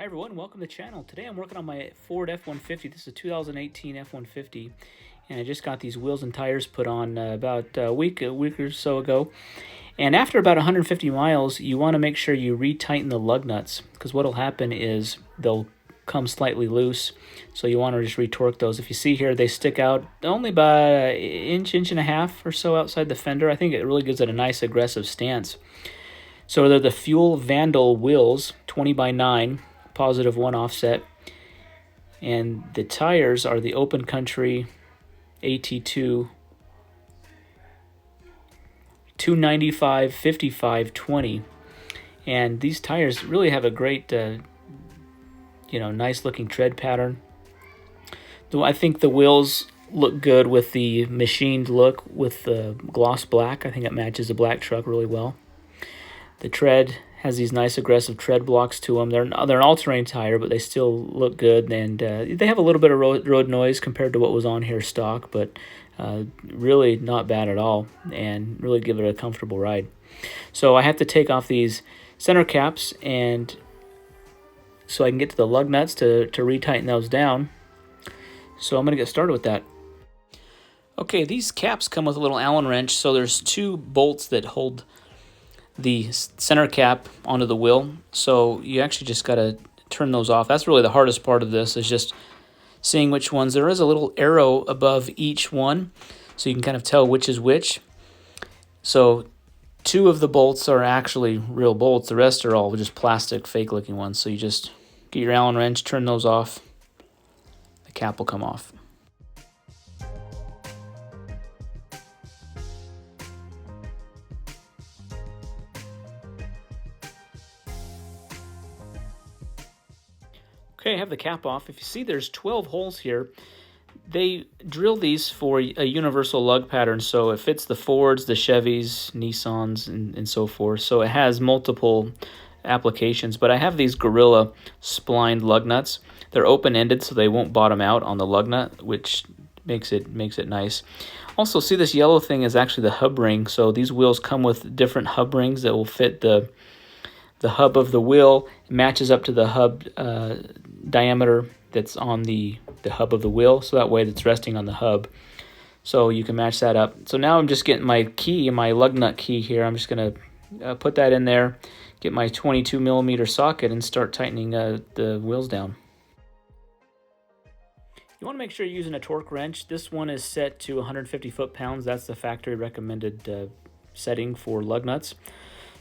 Hi everyone, welcome to the channel. Today I'm working on my Ford F-150. This is a 2018 F-150, and I just got these wheels and tires put on about a week or so ago. And after about 150 miles, you want to make sure you retighten the lug nuts, because what will happen is they'll come slightly loose. So you want to just retorque those. If you see here, they stick out only about an inch and a half or so outside the fender. I think it really gives it a nice aggressive stance. So they're the Fuel Vandal wheels, 20 by 9. Positive 1 offset, and the tires are the Open Country AT2 295 55 20, and these tires really have a great nice looking tread pattern. Though I think the wheels look good with the machined look with the gloss black. I think it matches the black truck really well. The tread has these nice aggressive tread blocks to them. They're an all-terrain tire, but they still look good, and they have a little bit of road noise compared to what was on here stock, but really not bad at all, and really give it a comfortable ride. So I have to take off these center caps, and so I can get to the lug nuts to retighten those down. So I'm going to get started with that. Okay, these caps come with a little Allen wrench, so there's 2 bolts that hold the center cap onto the wheel, so you actually just got to turn those off. That's really the hardest part of this, is just seeing which ones. There is a little arrow above each one, so you can kind of tell which is which. So 2 of the bolts are actually real bolts. The rest are all just plastic, fake looking ones. So you just get your Allen wrench, turn those off, the cap will come off. Okay, I have the cap off. If you see, there's 12 holes here. They drill these for a universal lug pattern, so it fits the Fords, the Chevys, Nissans, and so forth. So it has multiple applications, but I have these Gorilla splined lug nuts. They're open-ended, so they won't bottom out on the lug nut, which makes it nice. Also, see, this yellow thing is actually the hub ring, so these wheels come with different hub rings that will fit the hub of the wheel. It matches up to the hub diameter that's on the hub of the wheel, so that way it's resting on the hub. So you can match that up. So now I'm just getting my key, my lug nut key here. I'm just going to put that in there, get my 22 millimeter socket, and start tightening the wheels down. You want to make sure you're using a torque wrench. This one is set to 150 foot-pounds. That's the factory recommended setting for lug nuts.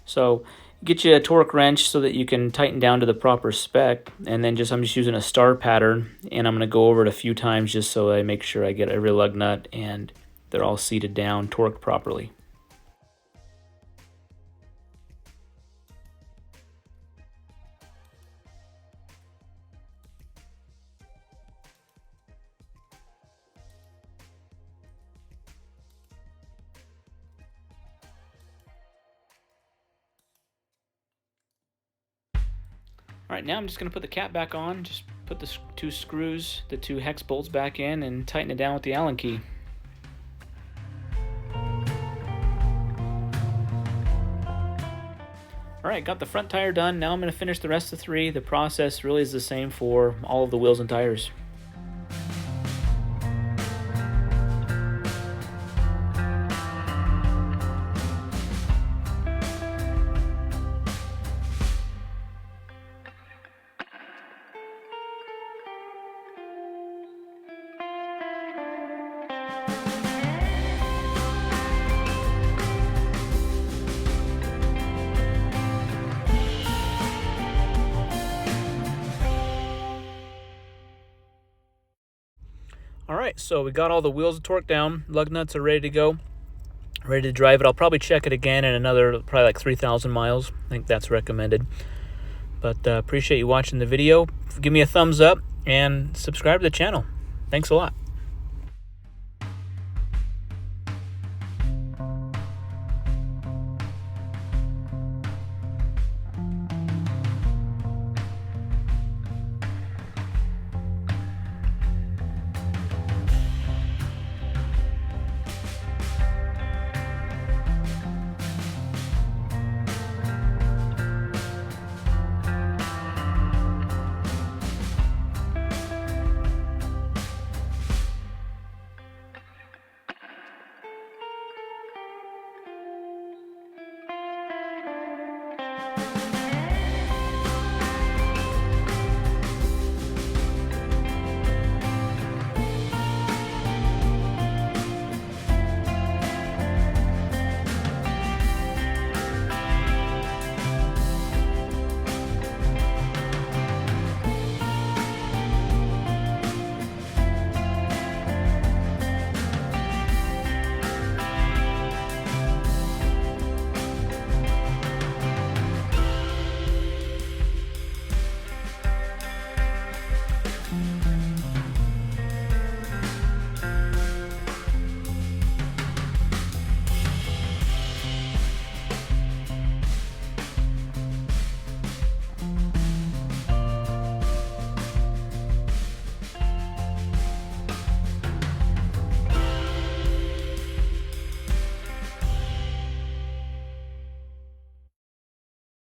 So get you a torque wrench so that you can tighten down to the proper spec, and then I'm just using a star pattern, and I'm going to go over it a few times just so I make sure I get every lug nut and they're all seated down, torqued properly. All right, now I'm just going to put the cap back on, just put the 2 screws, the 2 hex bolts back in, and tighten it down with the Allen key. All right, got the front tire done. Now I'm going to finish the rest of the 3. The process really is the same for all of the wheels and tires. Alright, so we got all the wheels torqued down, lug nuts are ready to go, ready to drive it. I'll probably check it again in another probably like 3,000 miles. I think that's recommended. But appreciate you watching the video. Give me a thumbs up and subscribe to the channel. Thanks a lot.